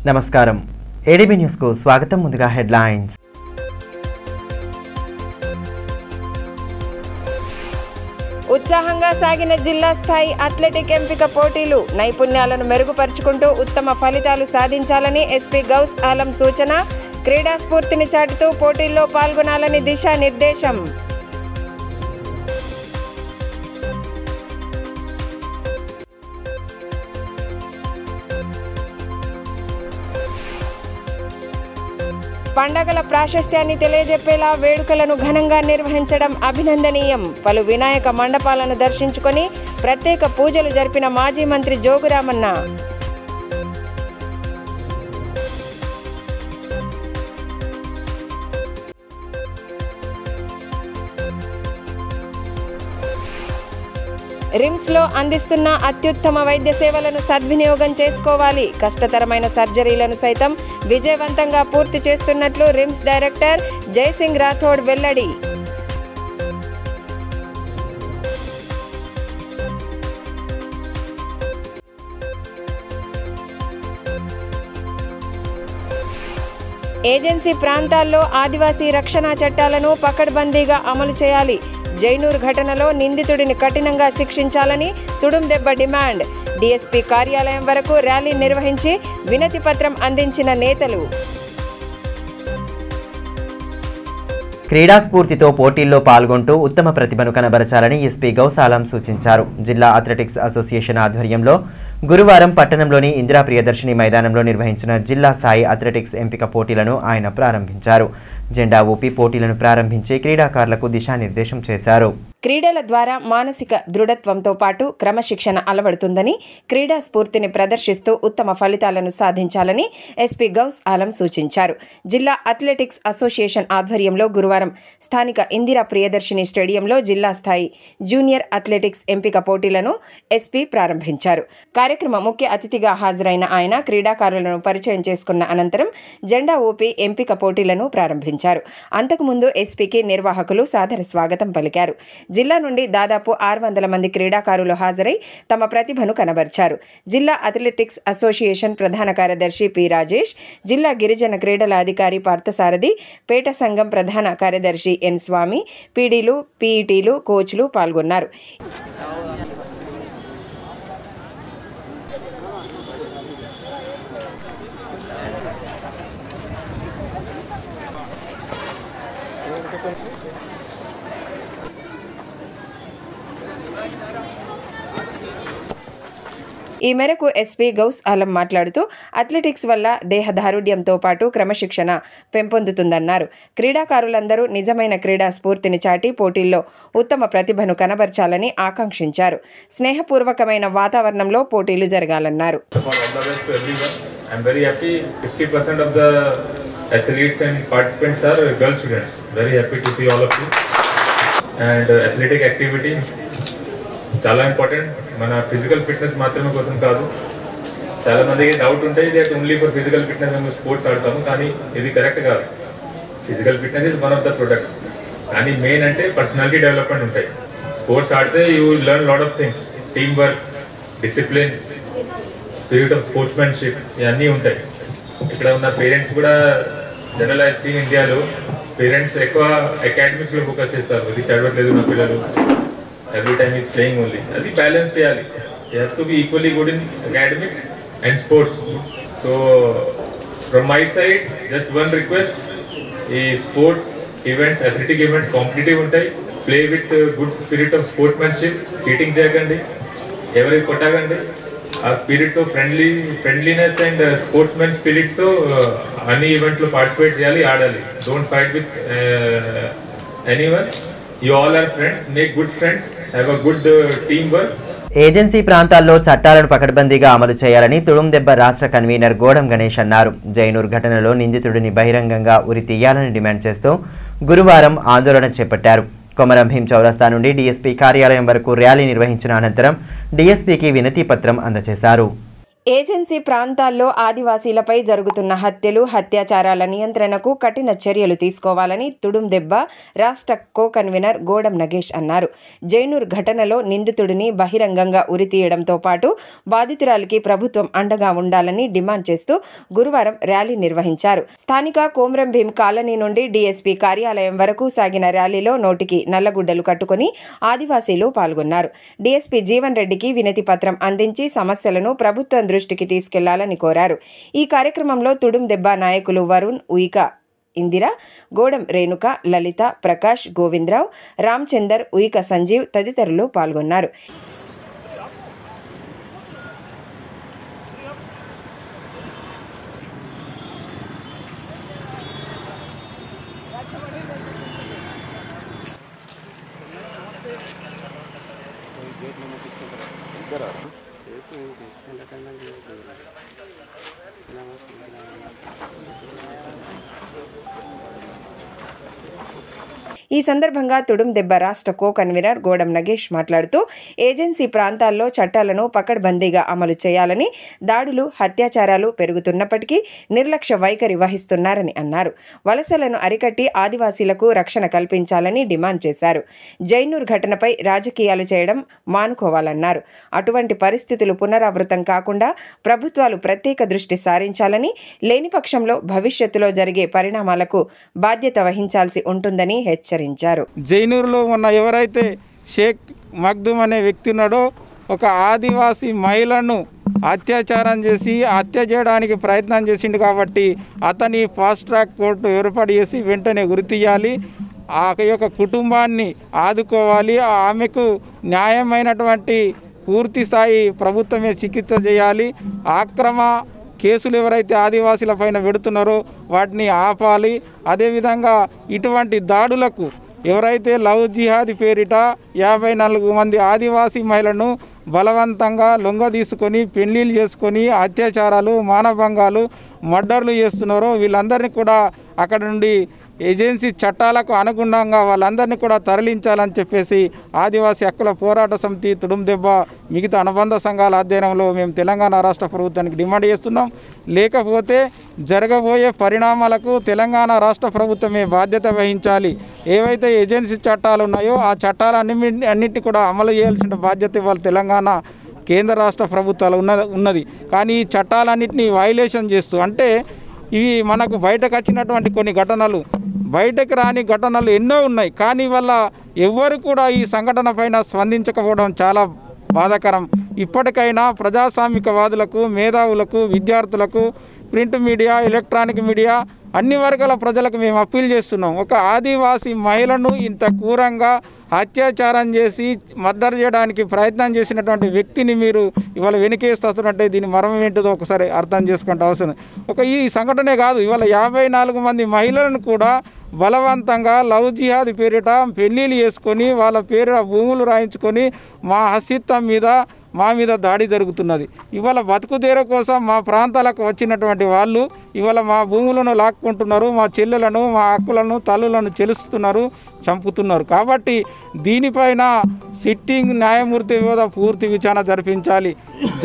నమస్కారం ADB news కు స్వాగతం. ముందుగా హెడ్లైన్స్. ఉత్సాహంగా సాగిన జిల్లా స్థాయి అథ్లెటిక్ ఎంపిక పోటీలు. నైపుణ్యాలను మెరుగుపరుచుకుంటూ ఉత్తమ ఫలితాలు సాధించాలని ఎస్పీ గౌస్ ఆలం సూచన. క్రీడా స్ఫూర్తిని చాటుతూ పోటీల్లో పాల్గొనాలని దిశానిర్దేశం. పండగల ప్రాశస్త్యాన్ని తెలియజెప్పేలా వేడుకలను ఘనంగా నిర్వహించడం అభినందనీయం. పలు వినాయక మండపాలను దర్శించుకొని ప్రత్యేక పూజలు జరిపిన మాజీ మంత్రి జోగురామన్న. రిమ్స్లో అందిస్తున్న అత్యుత్తమ వైద్య సేవలను సద్వినియోగం చేసుకోవాలి. కష్టతరమైన సర్జరీలను సైతం విజయవంతంగా పూర్తి చేస్తున్నట్లు రిమ్స్ డైరెక్టర్ జయసింగ్ రాథోడ్ వెల్లడి. ఏజెన్సీ ప్రాంతాల్లో ఆదివాసీ రక్షణ చట్టాలను పకడ్బందీగా అమలు చేయాలి. జైనూర్ ఘటనలో నిందితుడిని కఠినంగా శిక్షించాలని తుడుందెబ్బ డిమాండ్. డీఎస్పీ కార్యాలయం వరకు ర్యాలీ నిర్వహించి వినతి పత్రం అందించిన నేతలు. క్రీడా స్ఫూర్తితో పోటీల్లో పాల్గొంటూ ఉత్తమ ప్రతిభను కనబరచాలని ఎస్పీ గౌస్ ఆలం సూచించారు. జిల్లా అథ్లెటిక్స్ అసోసియేషన్ ఆధ్వర్యంలో గురువారం పట్టణంలోని ఇందిరా ప్రియదర్శిని మైదానంలో నిర్వహించిన జిల్లా స్థాయి అథ్లెటిక్స్ ఎంపిక పోటీలను ఆయన ప్రారంభించారు. జెండా ఊపి పోటీలను ప్రారంభించి క్రీడాకారులకు దిశానిర్దేశం చేశారు. క్రీడల ద్వారా మానసిక దృఢత్వంతో పాటు క్రమశిక్షణ అలవడుతుందని, క్రీడా స్ఫూర్తిని ప్రదర్శిస్తూ ఉత్తమ ఫలితాలను సాధించాలని ఎస్పీ గౌస్ ఆలం సూచించారు. జిల్లా అథ్లెటిక్స్ అసోసియేషన్ ఆధ్వర్యంలో గురువారం స్థానిక ఇందిరా ప్రియదర్శిని స్టేడియంలో జిల్లా స్థాయి జూనియర్ అథ్లెటిక్స్ ఎంపిక పోటీలను ఎస్పీ ప్రారంభించారు. కార్యక్రమ ముఖ్య అతిథిగా హాజరైన ఆయన క్రీడాకారులను పరిచయం చేసుకున్న అనంతరం జెండా ఊపి ఎంపిక పోటీలను ప్రారంభించారు. అంతకుముందు ఎస్పీకి నిర్వాహకులు సాదర స్వాగతం పలికారు. జిల్లా నుండి దాదాపు 600 మంది క్రీడాకారులు హాజరై తమ ప్రతిభను కనబర్చారు. జిల్లా అథ్లెటిక్స్ అసోసియేషన్ ప్రధాన కార్యదర్శి పి రాజేష్, జిల్లా గిరిజన క్రీడల అధికారి పార్థసారథి, పేట సంఘం ప్రధాన కార్యదర్శి ఎన్ స్వామి, పీడీలు, పీఈటీలు, కోచ్లు పాల్గొన్నారు. ఈ మేరకు ఎస్పీ గౌస్ ఆలం మాట్లాడుతూ అథ్లెటిక్స్ వల్ల దేహదారుఢ్యంతో పాటు క్రమశిక్షణ పెంపొందుతుందన్నారు. క్రీడాకారులందరూ నిజమైన క్రీడా స్ఫూర్తిని చాటి పోటీల్లో ఉత్తమ ప్రతిభను కనబర్చాలని ఆకాంక్షించారు. స్నేహపూర్వకమైన వాతావరణంలో పోటీలు జరగాలన్నారు. చాలా ఇంపార్టెంట్. మన ఫిజికల్ ఫిట్నెస్ మాత్రమే కోసం కాదు. చాలా మందికి డౌట్ ఉంటాయి that only for physical fitness మేము స్పోర్ట్స్ ఆడతాము, కానీ ఇది కరెక్ట్ కాదు. Physical fitness is one of the product, కానీ మెయిన్ అంటే పర్సనాలిటీ డెవలప్మెంట్ ఉంటాయి. స్పోర్ట్స్ ఆడితే you learn lot of things, team work, discipline, spirit of sportsmanship, ఇవన్నీ ఉంటాయి. ఇక్కడ ఉన్న పేరెంట్స్ కూడా జనరల్ ఐ సీన్ ఇండియాలో పేరెంట్స్ ఎక్కువ అకాడమిక్స్లో ఫోకస్ చేస్తారు. ఇది చదవట్లేదు నా పిల్లలు, every time he's playing only. Adi balance cheyali. You have to be equally good in academics and sports. So from my side, just one request: sports events, athletic event, competitive untai. Play with good spirit of sportsmanship. Cheating cheyakandi. Every kottagandi. Aa spirit to friendliness and sportsman spirit so any event lo participate cheyali, aadali. Don't fight with anyone. You all are friends, make good friends, have a good teamwork. Agency ప్రాంతాల్లో చట్టాలను పకడ్బందీగా అమలు చేయాలని తుడుందెబ్బ రాష్ట్ర convener గోడం గణేష్ అన్నారు. జైనూర్ ఘటనలో నిందితుడిని బహిరంగంగా ఉరి తీయాలని డిమాండ్ చేస్తూ గురువారం ఆందోళన చేపట్టారు. కొమరం భీం చౌరస్తా నుండి డీఎస్పీ కార్యాలయం వరకు ర్యాలీ నిర్వహించిన అనంతరం డీఎస్పీకి వినతి పత్రం అందజేశారు. ఏజెన్సీ ప్రాంతాల్లో ఆదివాసీలపై జరుగుతున్న హత్యలు, అత్యాచారాల నియంత్రణకు కఠిన చర్యలు తీసుకోవాలని తుడుం దెబ్బ రాష్ట్ర కో కన్వీనర్ గోడం నగేష్ అన్నారు. జైనూర్ ఘటనలో నిందితుడిని బహిరంగంగా ఉరితీయడంతో పాటు బాధితురాలికి ప్రభుత్వం అండగా ఉండాలని డిమాండ్ చేస్తూ గురువారం ర్యాలీ నిర్వహించారు. స్థానిక కోమ్రం భీం కాలనీ నుండి డీఎస్పీ కార్యాలయం వరకు సాగిన ర్యాలీలో నోటికి నల్లగుడ్డలు కట్టుకుని ఆదివాసీలు పాల్గొన్నారు. డీఎస్పీ జీవన్ రెడ్డికి వినతి పత్రం అందించి సమస్యలను ప్రభుత్వం దృష్టికి తీసుకెళ్లాలని కోరారు. ఈ కార్యక్రమంలో తుడుం దెబ్బ నాయకులు వరుణ్, ఉయిక, ఇందిర, గోడం రేణుక, లలిత, ప్రకాష్, గోవిందరావు, రామచందర్, ఉయిక సంజీవ్ తదితరులు పాల్గొన్నారు. ఈ సందర్భంగా తుడుం దెబ్బ రాష్ట్ర కో కన్వీనర్ గోడం నగేష్ మాట్లాడుతూ ఏజెన్సీ ప్రాంతాల్లో చట్టాలను పకడ్బందీగా అమలు చేయాలని, దాడులు, అత్యాచారాలు పెరుగుతున్నప్పటికీ నిర్లక్ష్య వైఖరి వహిస్తున్నారని అన్నారు. వలసలను అరికట్టి ఆదివాసీలకు రక్షణ కల్పించాలని డిమాండ్ చేశారు. జైనూర్ ఘటనపై రాజకీయాలు చేయడం మానుకోవాలన్నారు. అటువంటి పరిస్థితులు పునరావృతం కాకుండా ప్రభుత్వాలు ప్రత్యేక దృష్టి సారించాలని, లేని పక్షంలో భవిష్యత్తులో జరిగే పరిణామాలకు బాధ్యత వహించాల్సి ఉంటుందని హెచ్చరించారు. జైనూరులో ఉన్న ఎవరైతే షేక్ మగ్దుమ్ అనే వ్యక్తి ఉన్నాడో ఒక ఆదివాసీ మహిళను అత్యాచారం చేసి హత్య చేయడానికి ప్రయత్నం చేసిండు కాబట్టి అతని ఫాస్ట్ ట్రాక్ కోర్టు ఏర్పాటు చేసి వెంటనే గురి తీయాలి. ఆ యొక్క కుటుంబాన్ని ఆదుకోవాలి. ఆమెకు న్యాయమైనటువంటి పూర్తి స్థాయి ప్రభుత్వమే చికిత్స చేయాలి. అక్రమ కేసులు ఎవరైతే ఆదివాసీల పైన పెడుతున్నారో వాటిని ఆపాలి. అదేవిధంగా ఇటువంటి దాడులకు ఎవరైతే లవ్ జిహాద్ పేరిట 54 మంది ఆదివాసీ మహిళలను బలవంతంగా లొంగ తీసుకొని పెళ్లిళ్ళు చేసుకొని అత్యాచారాలు, మానభంగాలు, మర్డర్లు చేస్తున్నారో వీళ్ళందరినీ కూడా అక్కడ నుండి ఏజెన్సీ చట్టాలకు అనుగుణంగా వాళ్ళందరినీ కూడా తరలించాలని చెప్పేసి ఆదివాసీ హక్కుల పోరాట సమితి, తుడుం దెబ్బ, మిగతా అనుబంధ సంఘాల అధ్యయనంలో మేము తెలంగాణ రాష్ట్ర ప్రభుత్వానికి డిమాండ్ చేస్తున్నాం. లేకపోతే జరగబోయే పరిణామాలకు తెలంగాణ రాష్ట్ర ప్రభుత్వమే బాధ్యత వహించాలి. ఏవైతే ఏజెన్సీ చట్టాలు ఉన్నాయో ఆ చట్టాలన్నింటినీ కూడా అమలు చేయాల్సిన బాధ్యత ఇవాళ తెలంగాణ కేంద్ర రాష్ట్ర ప్రభుత్వాలు ఉన్నది. కానీ ఈ చట్టాలన్నింటినీ వైలేషన్ చేస్తూ, అంటే ఇవి మనకు బయటకు వచ్చినటువంటి కొన్ని ఘటనలు, బయటకు రాని ఘటనలు ఎన్నో ఉన్నాయి. కానీ వల్ల ఎవ్వరు కూడా ఈ సంఘటన పైన స్పందించకపోవడం చాలా బాధాకరం. ఇప్పటికైనా ప్రజాస్వామికవాదులకు, మేధావులకు, విద్యార్థులకు, ప్రింట్ మీడియా, ఎలక్ట్రానిక్ మీడియా అన్ని వర్గాల ప్రజలకు మేము అప్పీల్ చేస్తున్నాం. ఒక ఆదివాసీ మహిళను ఇంత క్రూరంగా అత్యాచారం చేసి మర్డర్ చేయడానికి ప్రయత్నం చేసినటువంటి వ్యక్తిని మీరు ఇవాళ వెనుకేస్తున్నట్టే దీని మర్మం ఏంటిదో ఒకసారి అర్థం చేసుకుంటే అవసరం. ఈ సంఘటనే కాదు, ఇవాళ 54 మంది మహిళలను కూడా బలవంతంగా లవ్ జిహాద్ పేరిట పెళ్ళిళ్ళు చేసుకొని వాళ్ళ పేరు భూములు రాయించుకొని మా మీద దాడి జరుగుతున్నది. ఇవాళ బతుకుదేర కోసం మా ప్రాంతాలకు వచ్చినటువంటి వాళ్ళు ఇవాళ మా భూములను లాక్కుంటున్నారు, మా చెల్లెలను, మా అక్కులను, తల్లులను చెలుస్తున్నారు, చంపుతున్నారు. కాబట్టి దీనిపైన సిట్టింగ్ న్యాయమూర్తి పూర్తి విచారణ జరిపించాలి.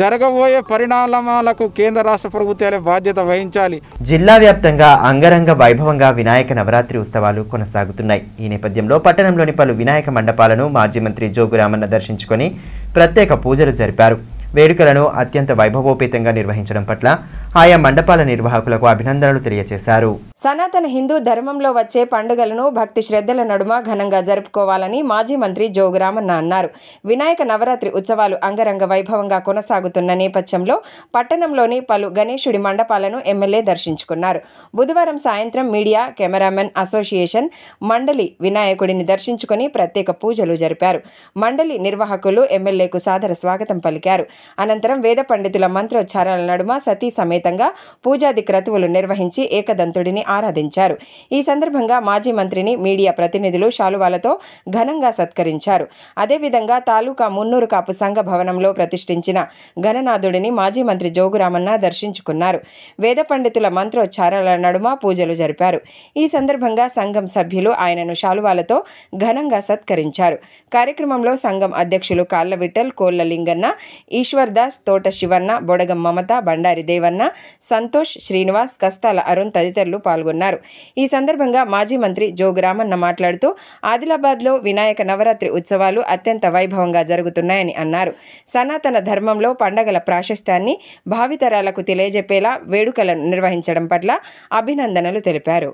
జరగబోయే పరిణామాలకు కేంద్ర రాష్ట్ర ప్రభుత్వాలే బాధ్యత వహించాలి. జిల్లా వ్యాప్తంగా అంగరంగ వైభవంగా వినాయక నవరాత్రి ఉత్సవాలు కొనసాగుతున్నాయి. ఈ నేపథ్యంలో పట్టణంలోని పలు వినాయక మండపాలను మాజీ మంత్రి జోగు రామన్న దర్శించుకొని ప్రత్యేక పూజలు జరిపారు. వేడుకలను అత్యంత వైభవోపేతంగా నిర్వహించడం పట్ల ఆయా మండపాల నిర్వాహకులకు అభినందనలు తెలియజేశారు. సనాతన హిందూ ధర్మంలో వచ్చే పండుగలను భక్తి శ్రద్ధల నడుమ ఘనంగా జరుపుకోవాలని మాజీ మంత్రి జోగు రామన్న అన్నారు. వినాయక నవరాత్రి ఉత్సవాలు అంగరంగ వైభవంగా కొనసాగుతున్న నేపథ్యంలో పట్టణంలోని పలు గణేశుడి మండపాలను ఎమ్మెల్యే దర్శించుకున్నారు. బుధవారం సాయంత్రం మీడియా కెమెరామెన్ అసోసియేషన్ మండలి వినాయకుడిని దర్శించుకుని ప్రత్యేక పూజలు జరిపారు. మండలి నిర్వాహకులు ఎమ్మెల్యేకు సాదర స్వాగతం పలికారు. అనంతరం వేద పండితుల మంత్రోచ్చారాల నడుమ సతీ సమేతంగా పూజాది క్రతువులు నిర్వహించి ఏకదంతుడిని ఆరాధించారు. ఈ సందర్భంగా మాజీ మంత్రిని మీడియా ప్రతినిధులు శాలువాలతో ఘనంగా సత్కరించారు. అదేవిధంగా తాలూకా మున్నూరు కాపు సంఘ భవనంలో ప్రతిష్ఠించిన గణనాథుడిని మాజీ మంత్రి జోగురామన్న దర్శించుకున్నారు. వేద పండితుల మంత్రోచ్చారాల నడుమ పూజలు జరిపారు. ఈ సందర్భంగా సంఘం సభ్యులు ఆయనను శాలువాలతో ఘనంగా సత్కరించారు. కార్యక్రమంలో సంఘం అధ్యక్షులు కాళ్ల విఠల్, కోళ్ల లింగన్న, ఈశ్వర్ దాస్, తోట శివన్న, బొడగం మమత, బండారి దేవన్న, సంతోష్, శ్రీనివాస్, కస్తాల అరుణ్ తదితరులు పాల్గొన్నారు. ఈ సందర్భంగా మాజీ మంత్రి జోగురామన్న మాట్లాడుతూ ఆదిలాబాద్లో వినాయక నవరాత్రి ఉత్సవాలు అత్యంత వైభవంగా జరుగుతున్నాయని అన్నారు. సనాతన ధర్మంలో పండగల ప్రాశస్త్యాన్ని భావితరాలకు తెలియజెప్పేలా వేడుకలను నిర్వహించడం పట్ల అభినందనలు తెలిపారు.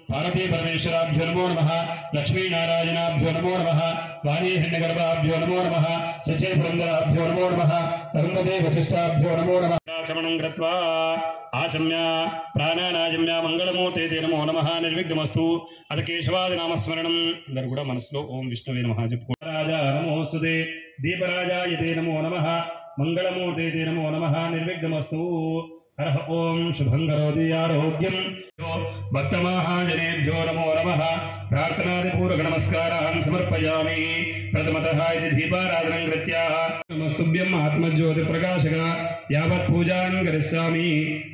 పార్వతీ పరమేశ్వరాభ్యో నమో నమః, లక్ష్మీనారాయణాభ్యో నమో నమః, వాణీహిరణ్యగర్భాభ్యో నమో నమః, శచే పురంధరాభ్యో నమో నమః, అరుంధతే వశిష్ఠాభ్యో నమో నమః. ఆచమనం కృత్వా ఆచమ్య ప్రాణానాజమ్య మంగళమూర్తే నమో నమః. నిర్విఘ్నమస్తు. అత కేశవాది నామస్మరణం. అందరూ కూడా మనసులో ఓం విష్ణువే నమః చెప్పుకో. రాజా నమోస్తుతే, దీపరాజాయతే నమో నమః, మంగళమూర్తే నమో నమః. నిర్విఘ్నమస్తు. హర ఓం శుభం కరోతి ఆరోగ్యం. భక్తమహాజనేభ్యో నమో నమః. ప్రార్థనాదిపూర్వక నమస్కారాన్ సమర్పయామి. ప్రథమతః ఇది దీపారాధనం కృత్యా నమస్తుభ్యం ఆత్మజ్యోతి ప్రకాశక యావత్ పూజాన్ కరిష్యామి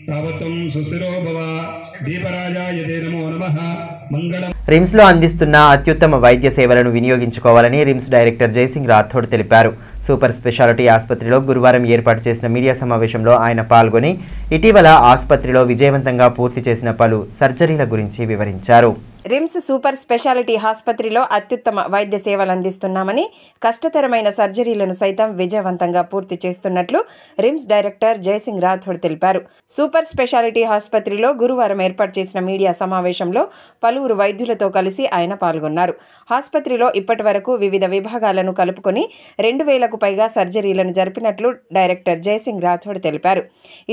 తావత్వం సుస్థిరో భవ. దీపరాజాయతే నమో నమః. మంగళం. రిమ్స్లో అందిస్తున్న అత్యుత్తమ వైద్య సేవలను వినియోగించుకోవాలని రిమ్స్ డైరెక్టర్ జయసింగ్ రాథోడ్ తెలిపారు. సూపర్ స్పెషాలిటీ ఆసుపత్రిలో గురువారం ఏర్పాటు చేసిన మీడియా సమావేశంలో ఆయన పాల్గొని ఇటీవల ఆసుపత్రిలో విజయవంతంగా పూర్తి చేసిన పలు సర్జరీల గురించి వివరించారు. రిమ్స్ సూపర్ స్పెషాలిటీ ఆసుపత్రిలో అత్యుత్తమ వైద్య సేవలు అందిస్తున్నామని, కష్టతరమైన సర్జరీలను సైతం విజయవంతంగా పూర్తి చేస్తున్నట్లు రిమ్స్ డైరెక్టర్ జయసింగ్ రాథోడ్ తెలిపారు. సూపర్ స్పెషాలిటీ ఆసుపత్రిలో గురువారం ఏర్పాటు చేసిన మీడియా సమావేశంలో పలువురు వైద్యులతో కలిసి ఆయన పాల్గొన్నారు. ఆసుపత్రిలో ఇప్పటి వరకు వివిధ విభాగాలను కలుపుకొని 2000కు పైగా సర్జరీలను జరిపినట్లు డైరెక్టర్ జయసింగ్ రాథోడ్ తెలిపారు.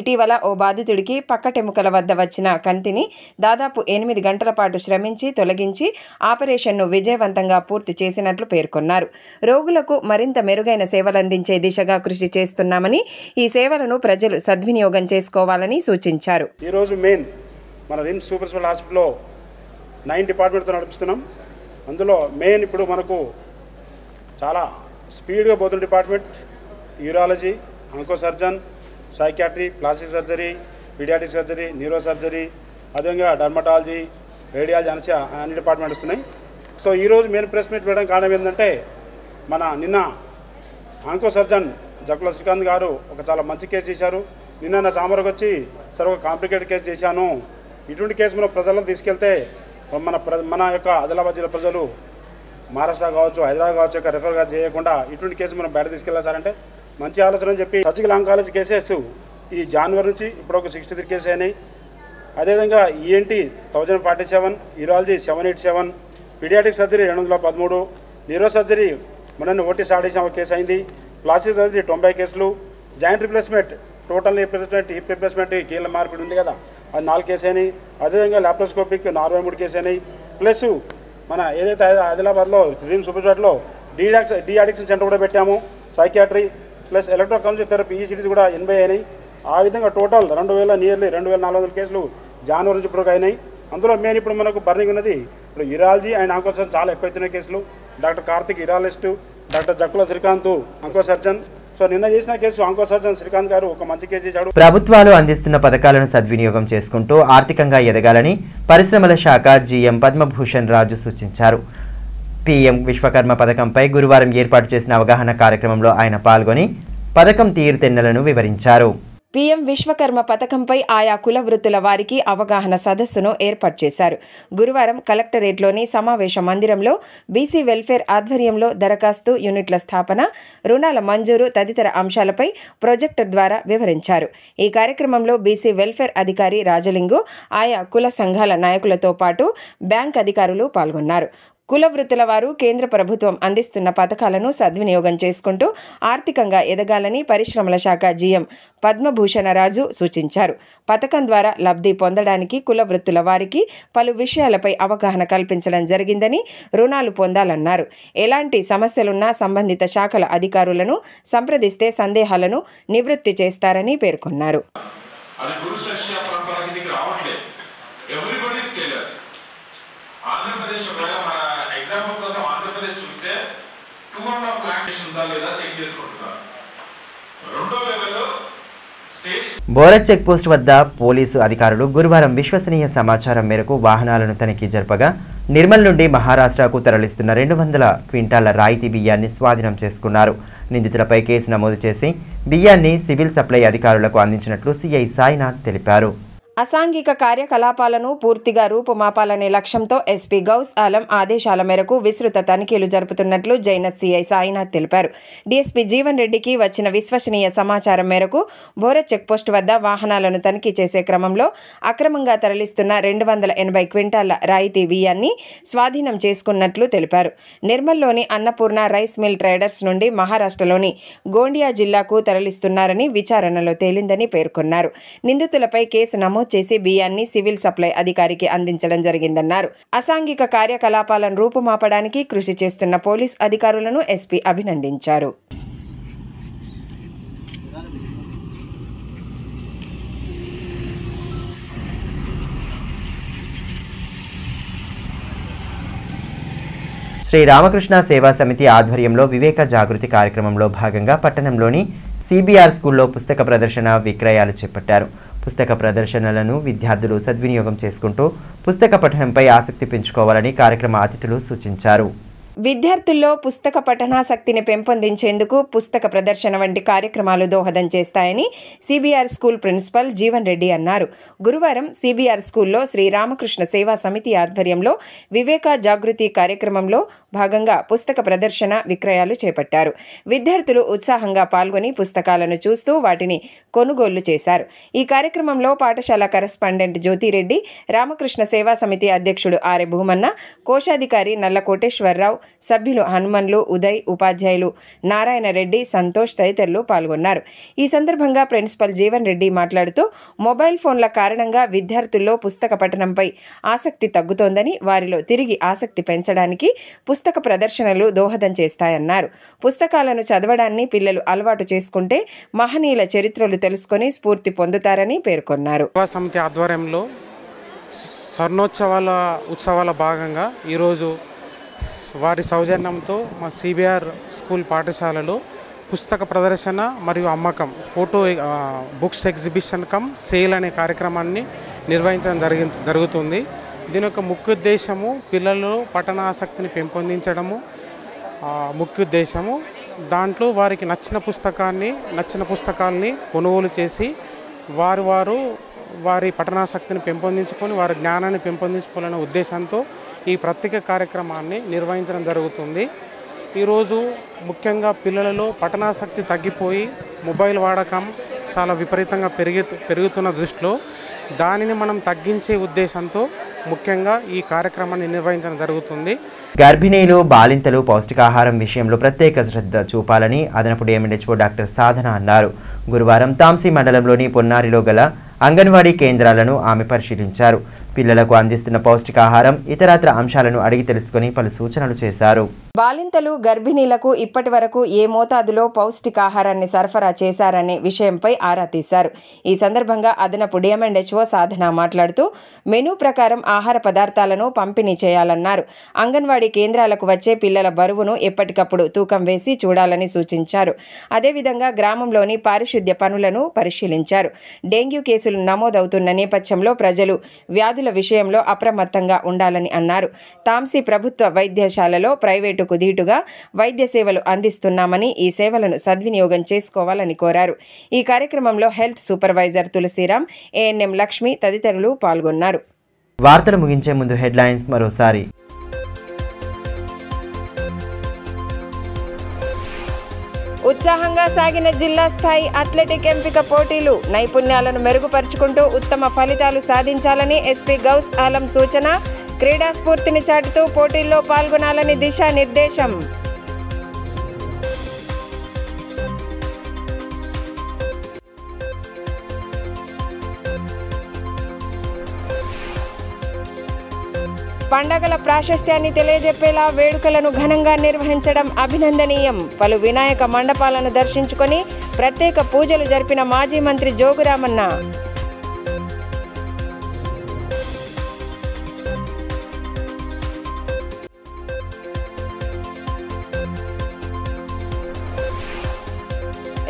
ఇటీవల ఓ బాధితుడికి పక్కటెముకల వద్ద వచ్చిన కంతిని దాదాపు 8 గంటల పాటు శ్రమించి తొలగించి ఆపరేషన్ను విజయవంతంగా పూర్తి చేసినట్లు పేర్కొన్నారు. రోగులకు మరింత మెరుగైన సేవలందించే దిశగా కృషి చేస్తున్నామని, ఈ సేవలను ప్రజలు సద్వినియోగం చేసుకోవాలని సూచించారు. ఈరోజు మెయిన్ మన రిమ్స్ సూపర్ స్పెషల్ హాస్పిటల్లో 9 డిపార్ట్మెంట్తో నడిపిస్తున్నాం. అందులో మెయిన్ ఇప్పుడు మనకు చాలా స్పీడ్గా పోతున్న department urology, onco surgeon, psychiatry, plastic surgery, paediatric surgery, neuro surgery, అదేవిధంగా డర్మటాలజీ, రేడియాలజీ, అనస్యా అన్ని డిపార్ట్మెంట్ వస్తున్నాయి. సో ఈరోజు మెయిన్ ప్రెస్ మీట్ పెట్టడం కారణం ఏంటంటే నిన్న ఆంకో సర్జన్ జక్కుల శ్రీకాంత్ గారు ఒక చాలా మంచి కేసు చేశారు. నిన్న నా చాంబర్కి వచ్చి సార్ ఒక కాంప్లికేటెడ్ కేసు చేశాను, ఇటువంటి కేసు మనం ప్రజలకు తీసుకెళ్తే మన యొక్క ఆదిలాబాద్ జిల్లా ప్రజలు మహారాష్ట్ర కావచ్చు, హైదరాబాద్ కావచ్చు యొక్క రెఫర్గా చేయకుండా ఇటువంటి కేసు మనం బయట తీసుకెళ్ళాలి సార్ అంటే మంచి ఆలోచన అని చెప్పి సర్జికల్ ఆంకాలజీ కేసెస్ ఈ జనవరి నుంచి ఇప్పుడు ఒక 63 కేసు అయినాయి. అదేవిధంగా ENT 1047, urology 787, paediatric surgery 213, neuro surgery మొన్న ఓటీ స్టార్ట్ చేసిన ఒక కేసు అయింది, ప్లాస్టిక్ సర్జరీ 90 కేసులు, joint replacement total hip replacement కీళ్ళ మార్పిడి ఉంది కదా అది 4 కేసు అయినాయి. అదేవిధంగా లాప్రోస్కోపిక్ 43 కేసు అయినాయి. ప్లస్ మన ఏదైతే ఆదిలాబాద్లో రిమ్స్ సూపర్ స్పెషాలిటీలో డి అడిక్షన్ సెంటర్ కూడా పెట్టాము, psychiatry plus electroconsultation therapy ECTs కూడా 80 అయినాయి. ఆ విధంగా టోటల్ 2400 కేసులు జనవరి నుంచి ఇప్పుడు అయినాయి. అందులో మెయిన్ ఇప్పుడు మనకు బర్నింగ్ ఉన్నది ఇప్పుడు యూరాలజీ అండ్ ఆంకో సర్జన్ చాలా ఎక్కువైతున్నాయి కేసులు. Doctor Karthik urologist, doctor Jakkula Srikanth onco surgeon. So నిన్న చేసిన కేసు ఆంకో సర్జన్ శ్రీకాంత్ గారు ఒక మంచి కేసు చేశాడు. ప్రభుత్వాలు అందిస్తున్న పథకాలను సద్వినియోగం చేసుకుంటూ ఆర్థికంగా ఎదగాలని పరిశ్రమల శాఖ జీఎం పద్మభూషణ్ రాజు సూచించారు. పీఎం విశ్వకర్మ పథకంపై గురువారం ఏర్పాటు చేసిన అవగాహన కార్యక్రమంలో ఆయన పాల్గొని పథకం తీరుతెన్నులను వివరించారు. పీఎం విశ్వకర్మ పథకంపై ఆయా కుల వృత్తుల వారికి అవగాహన సదస్సును ఏర్పాటు చేశారు. గురువారం కలెక్టరేట్లోని సమావేశ మందిరంలో బీసీ వెల్ఫేర్ ఆధ్వర్యంలో దరఖాస్తు యూనిట్ల స్థాపన, రుణాల మంజూరు తదితర అంశాలపై ప్రొజెక్టర్ ద్వారా వివరించారు. ఈ కార్యక్రమంలో బీసీ వెల్ఫేర్ అధికారి రాజలింగు, ఆయా కుల సంఘాల నాయకులతో పాటు బ్యాంక్ అధికారులు పాల్గొన్నారు. కుల వృత్తుల వారు కేంద్ర ప్రభుత్వం అందిస్తున్న పథకాలను సద్వినియోగం చేసుకుంటూ ఆర్థికంగా ఎదగాలని పరిశ్రమల శాఖ జీఎం పద్మభూషణరాజు సూచించారు. పథకం ద్వారా లబ్ధి పొందడానికి కుల వృత్తుల వారికి పలు విషయాలపై అవగాహన కల్పించడం జరిగిందని, రుణాలు పొందాలన్నారు. ఎలాంటి సమస్యలున్నా సంబంధిత శాఖల అధికారులను సంప్రదిస్తే సందేహాలను నివృత్తి చేస్తారని పేర్కొన్నారు. ఆంధ్రప్రదేశ్ ఒకవేళ మన ఎగ్జాంపుల్ కోసం ఆంధ్రప్రదేశ్ చూస్తే 2.5 lakhs ఉందా లేదా చెక్ చేసుకుంటున్నారు. రెండో లెవెల్లో బోరజ్ చెక్ పోస్ట్ వద్ద పోలీసు అధికారులు గురువారం విశ్వసనీయ సమాచారం మేరకు వాహనాలను తనిఖీ జరపగా నిర్మల్ నుండి మహారాష్ట్రకు తరలిస్తున్న 200 క్వింటాల రాయితీ బియ్యాన్ని స్వాధీనం చేసుకున్నారు. నిందితులపై కేసు నమోదు చేసి బియ్యాన్ని సివిల్ సప్లై అధికారులకు అందించినట్లు సిఐ సాయినాథ్ తెలిపారు. అసాంఘిక కార్యకలాపాలను పూర్తిగా రూపుమాపాలనే లక్ష్యంతో ఎస్పీ గౌస్ ఆలం ఆదేశాల మేరకు విస్తృత తనిఖీలు జరుపుతున్నట్లు జైనత్ సిఐ సాయినాథ్ తెలిపారు. డీఎస్పీ జీవన్ రెడ్డికి వచ్చిన విశ్వసనీయ సమాచారం మేరకు బోరజ్ చెక్పోస్ట్ వద్ద వాహనాలను తనిఖీ చేసే క్రమంలో అక్రమంగా తరలిస్తున్న 280 క్వింటాల రాయితీ బియ్యాన్ని స్వాధీనం చేసుకున్నట్లు తెలిపారు. నిర్మల్లోని అన్నపూర్ణ రైస్ మిల్ ట్రేడర్స్ నుండి మహారాష్ట్రలోని గోండియా జిల్లాకు తరలిస్తున్నారని విచారణలో తేలిందని పేర్కొన్నారు. నిందితులపై కేసు నమోదు చేసి బియ్యాన్ని సివిల్ సప్లై అధికారికి అందించడం జరిగిందన్నారు. అసాంఘిక కార్యకలాపాలను రూపుమాపడానికి కృషి చేస్తున్న పోలీస్ అధికారులను ఎస్పీ అభినందించారు. శ్రీ రామకృష్ణ సేవా సమితి ఆధ్వర్యంలో వివేక జాగృతి కార్యక్రమంలో భాగంగా పట్టణంలోని సిబిఆర్ స్కూల్లో పుస్తక ప్రదర్శన విక్రయాలు చేపట్టారు. పుస్తక ప్రదర్శనలను విద్యార్థులు సద్వినియోగం చేసుకుంటూ పుస్తక పఠనంపై ఆసక్తి పెంచుకోవాలని కార్యక్రమ అతిథులు సూచించారు. విద్యార్థుల్లో పుస్తక పఠనాసక్తిని పెంపొందించేందుకు పుస్తక ప్రదర్శన వంటి కార్యక్రమాలు దోహదం చేస్తాయని CBR school principal Jeevan Reddy అన్నారు. గురువారం సిబిఆర్ స్కూల్లో శ్రీ రామకృష్ణ సేవా సమితి ఆధ్వర్యంలో వివేక జాగృతి కార్యక్రమంలో భాగంగా పుస్తక ప్రదర్శన విక్రయాలు చేపట్టారు. విద్యార్థులు ఉత్సాహంగా పాల్గొని పుస్తకాలను చూస్తూ వాటిని కొనుగోళ్లు చేశారు. ఈ కార్యక్రమంలో పాఠశాల కరెస్పాండెంట్ జ్యోతిరెడ్డి, రామకృష్ణ సేవా సమితి అధ్యక్షుడు ఆర్ఎ భూమన్న, కోశాధికారి నల్ల కోటేశ్వరరావు, సభ్యులు హనుమన్లు, ఉదయ్, ఉపాధ్యాయులు నారాయణ రెడ్డి, సంతోష్ తదితరులు పాల్గొన్నారు. ఈ సందర్భంగా ప్రిన్సిపల్ జీవన్ రెడ్డి మాట్లాడుతూ మొబైల్ ఫోన్ల కారణంగా విద్యార్థుల్లో పుస్తక పఠనంపై ఆసక్తి తగ్గుతోందని, వారిలో తిరిగి ఆసక్తి పెంచడానికి పుస్తక ప్రదర్శనలు దోహదం చేస్తాయన్నారు. పుస్తకాలను చదవడాన్ని పిల్లలు అలవాటు చేసుకుంటే మహనీయుల చరిత్రలు తెలుసుకొని స్ఫూర్తి పొందుతారని పేర్కొన్నారు. సమితి ఆధ్వర్యంలో స్వర్ణోత్సవాల ఉత్సవాల భాగంగా ఈరోజు వారి సౌజన్యంతో మా సిబిఆర్ స్కూల్ పాఠశాలలో పుస్తక ప్రదర్శన మరియు అమ్మకం, photo books exhibition come sale అనే కార్యక్రమాన్ని నిర్వహించడం జరుగుతుంది. దీని యొక్క ముఖ్య ఉద్దేశము పిల్లల్లో పఠనాసక్తిని పెంపొందించడము ముఖ్య ఉద్దేశము. దాంట్లో వారికి నచ్చిన పుస్తకాల్ని కొనుగోలు చేసి వారి పఠనాసక్తిని పెంపొందించుకొని వారి జ్ఞానాన్ని పెంపొందించుకోవాలనే ఉద్దేశంతో ఈ ప్రత్యేక కార్యక్రమాన్ని నిర్వహించడం జరుగుతుంది. ఈరోజు ముఖ్యంగా పిల్లలలో పఠనాసక్తి తగ్గిపోయి మొబైల్ వాడకం చాలా విపరీతంగా పెరుగుతున్న దృష్టిలో దానిని మనం తగ్గించే ఉద్దేశంతో ముఖ్యంగా ఈ కార్యక్రమాన్ని నిర్వహించడం జరుగుతుంది. గర్భిణీలు, బాలింతలు పౌష్టికాహారం విషయంలో ప్రత్యేక శ్రద్ధ చూపాలని అదనపు డిఎంహెచ్ఓ డాక్టర్ సాధన అన్నారు. గురువారం తాంసీ మండలంలోని పొన్నారిలో గల అంగన్వాడీ కేంద్రాలను ఆమె పరిశీలించారు. పిల్లలకు అందిస్తున్న పౌష్టికాహారం, ఇతరత్ర అంశాలను అడిగి తెలుసుకుని పలు సూచనలు చేశారు. బాలింతలు, గర్భిణీలకు ఇప్పటి వరకు ఏ మోతాదులో పౌష్టికాహారాన్ని సరఫరా చేశారనే విషయంపై ఆరా తీశారు. ఈ సందర్భంగా అదనపు డిఎంహెచ్ఓ సాధన మాట్లాడుతూ మెనూ ప్రకారం ఆహార పదార్థాలను పంపిణీ చేయాలన్నారు. అంగన్వాడీ కేంద్రాలకు వచ్చే పిల్లల బరువును ఎప్పటికప్పుడు తూకం వేసి చూడాలని సూచించారు. అదేవిధంగా గ్రామంలోని పారిశుద్ధ్య పనులను పరిశీలించారు. డెంగ్యూ కేసులు నమోదవుతున్న నేపథ్యంలో ప్రజలు వ్యాధుల విషయంలో అప్రమత్తంగా ఉండాలని అన్నారు. తాంసీ ప్రభుత్వ వైద్యశాలలో ప్రైవేటుకు దీటుగా వైద్య సేవలు అందిస్తున్నామని, ఈ సేవలను సద్వినియోగం చేసుకోవాలని కోరారు. ఈ కార్యక్రమంలో health supervisor Tulsiram, ANM Lakshmi తదితరులు పాల్గొన్నారు. వార్తలు ముగించే ముందు హెడ్లైన్స్ మరోసారి. ఉత్సాహంగా సాగిన జిల్లా స్థాయి అథ్లెటిక్ ఎంపిక పోటీలు, నైపుణ్యాలను మెరుగుపరుచుకుంటూ ఉత్తమ ఫలితాలు సాధించాలని ఎస్పీ గౌస్ ఆలం సూచన. క్రీడా స్ఫూర్తిని చాటుతూ పోటీల్లో పాల్గొనాలని దిశానిర్దేశం. పండగల ప్రాశస్త్యాన్ని తెలియజెప్పేలా వేడుకలను ఘనంగా నిర్వహించడం అభినందనీయం. పలు వినాయక మండపాలను దర్శించుకొని ప్రత్యేక పూజలు జరిపిన మాజీ మంత్రి జోగురామన్న.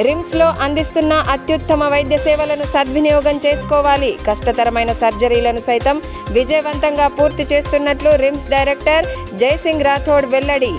రిమ్స్లో అందిస్తున్న అత్యుత్తమ వైద్య సేవలను సద్వినియోగం చేసుకోవాలి. కష్టతరమైన సర్జరీలను సైతం విజయవంతంగా పూర్తి చేస్తున్నట్లు రిమ్స్ డైరెక్టర్ జైసింగ్ రాథోడ్ వెల్లడి.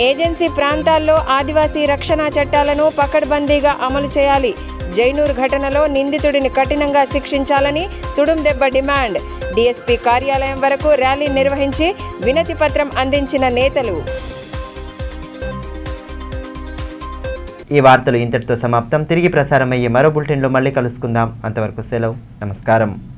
ఏజెన్సీ ప్రాంతాల్లో ఆదివాసీ రక్షణ చట్టాలను పకడ్బందీగా అమలు చేయాలి. జైనూర్ ఘటనలో నిందితుడిని కఠినంగా శిక్షించాలని తుడుందెబ్బ డిమాండ్. డీఎస్పీ కార్యాలయం వరకు ర్యాలీ నిర్వహించి వినతి పత్రం అందించిన నేతలు. ఈ వార్తలు ఇంతటితో సమాప్తం. తిరిగి ప్రసారమయ్యే మరో బులెటిన్లో మళ్ళీ కలుసుకుందాం. అంతవరకు సెలవు. నమస్కారం.